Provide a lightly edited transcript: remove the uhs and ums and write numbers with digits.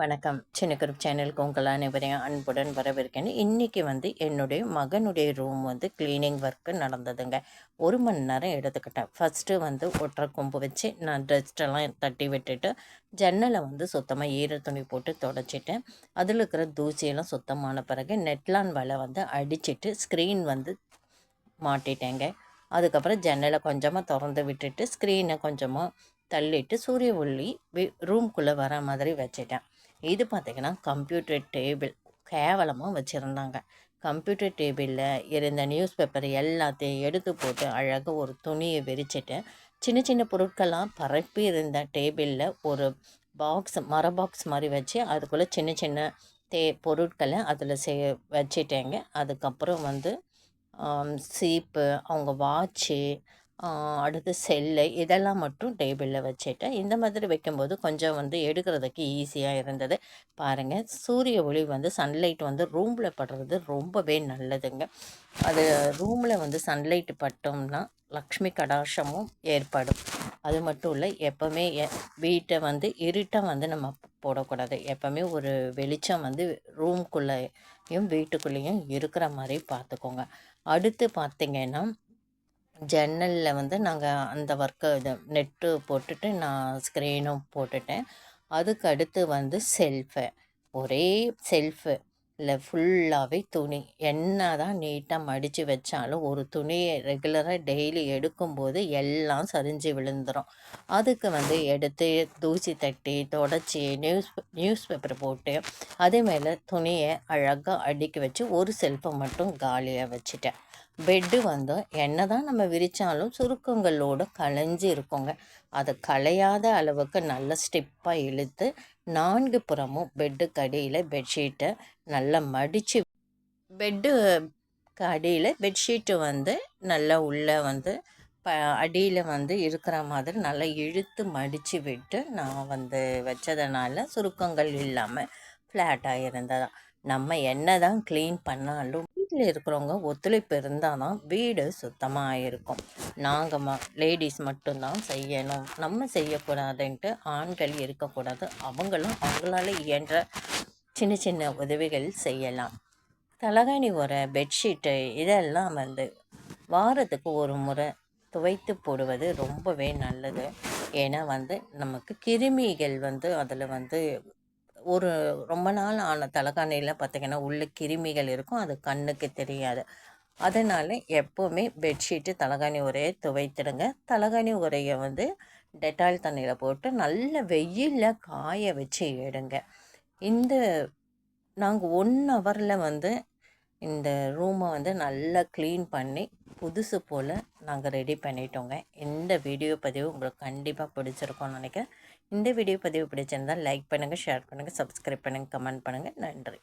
வணக்கம். சின்ன குரூப் சேனலுக்கு உங்கள் அனைவரையும் அன்புடன் வரவேற்கிறேன். இன்றைக்கி என்னுடைய மகனுடைய ரூம் க்ளீனிங் ஒர்க்கு நடந்ததுங்க. 1 மணி நேரம் எடுத்துக்கிட்டேன். ஃபஸ்ட்டு ஒற்றை கொம்பு வச்சு நான் டஸ்ட்டெல்லாம் தட்டி விட்டுட்டு ஜன்னலை சுத்தமாக ஈர துணி போட்டு தொடச்சிட்டேன். அதில் இருக்கிற தூசியெல்லாம் சுத்தமான பிறகு நெட்லான் வலை அடிச்சிட்டு ஸ்க்ரீன் மாட்டிட்டேங்க. அதுக்கப்புறம் ஜன்னலை கொஞ்சமாக திறந்து விட்டுட்டு ஸ்க்ரீனை கொஞ்சமாக தள்ளிட்டு சூரிய ஒளி ரூம்குள்ளே வர மாதிரி வச்சிட்டேன். இது பார்த்திங்கன்னா கம்ப்யூட்டர் டேபிள் கேவலமாக வச்சுருந்தாங்க. கம்ப்யூட்டர் டேபிளில் இருந்த நியூஸ் பேப்பர் எல்லாத்தையும் எடுத்து போட்டு அழகாக ஒரு துணியை விரிச்சிட்டு சின்ன சின்ன பொருட்கள்லாம் பரப்பி இருந்த டேபிளில் ஒரு மர பாக்ஸ் மாதிரி வச்சு அதுக்குள்ளே சின்ன சின்ன பொருட்களை அதில் வச்சிட்டேங்க. அதுக்கப்புறம் சீப்பு, அவங்க வாட்சு, அடுத்து செல்லு இதெல்லாம் மட்டும் டேபிளில் வச்சுட்டேன். இந்த மாதிரி வைக்கும்போது கொஞ்சம் எடுக்கிறதுக்கு ஈஸியாக இருந்தது. பாருங்கள், சூரிய ஒளி சன்லைட் ரூமில் படுறது ரொம்பவே நல்லதுங்க. அது ரூமில் சன்லைட் பட்டோம்னா லக்ஷ்மி கடாட்சமும் ஏற்படும். அது மட்டும் இல்லை, எப்போவுமே வீட்டை இருட்டாக நம்ம போடக்கூடாது. எப்போவுமே ஒரு வெளிச்சம் ரூம்குள்ளேயும் வீட்டுக்குள்ளேயும் இருக்கிற மாதிரி பார்த்துக்கோங்க. அடுத்து பார்த்திங்கன்னா ஜன்னலில் நாங்கள் அந்த ஒர்க்கை நெட்டு போட்டுட்டு நான் ஸ்க்ரீனும் போட்டுட்டேன். அதுக்கு அடுத்து செல்ஃபு, ஒரே செல்ஃபு இல்லை ஃபுல்லாகவே துணி. என்ன தான் நீட்டாக மடித்து வச்சாலும் ஒரு துணியை ரெகுலராக டெய்லி எடுக்கும்போது எல்லாம் சரிஞ்சு விழுந்துடும். அதுக்கு எடுத்து தூசி தட்டி தொடச்சி நியூஸ் பேப்பர் போட்டு அதே மேலே துணியை அழகாக அடுக்கி வச்சு ஒரு செல்ஃபை மட்டும் காலியாக வச்சுட்டேன். பெட்டு என்ன தான் நம்ம விரித்தாலும் சுருக்கங்களோடு கலைஞ்சி இருக்குங்க. அதை கலையாத அளவுக்கு நல்ல ஸ்டிப்பாக இழுத்து 4 புறமும் பெட்டுக்கு அடியில் பெட்ஷீட்டை நல்லா மடித்து பெட்டு அடியில் பெட்ஷீட்டு நல்லா உள்ளே அடியில் இருக்கிற மாதிரி நல்லா இழுத்து மடித்து விட்டு நான் வச்சதுனால சுருக்கங்கள் இல்லாமல் ஃப்ளாட்டாக இருந்ததா. நம்ம என்ன தான் க்ளீன் பண்ணாலும் வீட்டில் இருக்கிறவங்க ஒத்துழைப்பு இருந்தால் தான் வீடு சுத்தமாக இருக்கும். நாங்கள் லேடிஸ் மட்டும்தான் செய்யணும், நம்ம செய்யக்கூடாதுன்ட்டு ஆண்கள் இருக்கக்கூடாது. அவங்களும் அவங்களால இயன்ற சின்ன சின்ன உதவிகள் செய்யலாம். தலகாணி உரை, பெட்ஷீட்டு இதெல்லாம் வாரத்துக்கு ஒரு முறை துவைத்து போடுவது ரொம்பவே நல்லது. ஏன்னா நமக்கு கிருமிகள் அதில் ஒரு ரொம்ப நாள் ஆன தலகாணியில் பார்த்திங்கன்னா உள்ள கிருமிகள் இருக்கும். அது கண்ணுக்கு தெரியாது. அதனால் எப்போவுமே பெட்ஷீட்டு தலகாணி உரையை துவைத்திடுங்க. தலகாணி உரையை டெட்டால் தண்ணியில் போட்டு நல்ல வெயிலில் காய வச்சு எடுங்க. நாங்கள் 1 ஹவரில் இந்த ரூமை நல்லா க்ளீன் பண்ணி புதுசு போல் நாங்கள் ரெடி பண்ணிட்டோங்க. இந்த வீடியோ பதிவு உங்களுக்கு கண்டிப்பாக பிடிச்சிருக்கோன்னு நினைக்கிறேன். இந்த வீடியோ பதிவு பிடிச்சிருந்தால் லைக் பண்ணுங்கள், ஷேர் பண்ணுங்கள், சப்ஸ்கிரைப் பண்ணுங்கள், கமெண்ட் பண்ணுங்கள். நன்றி.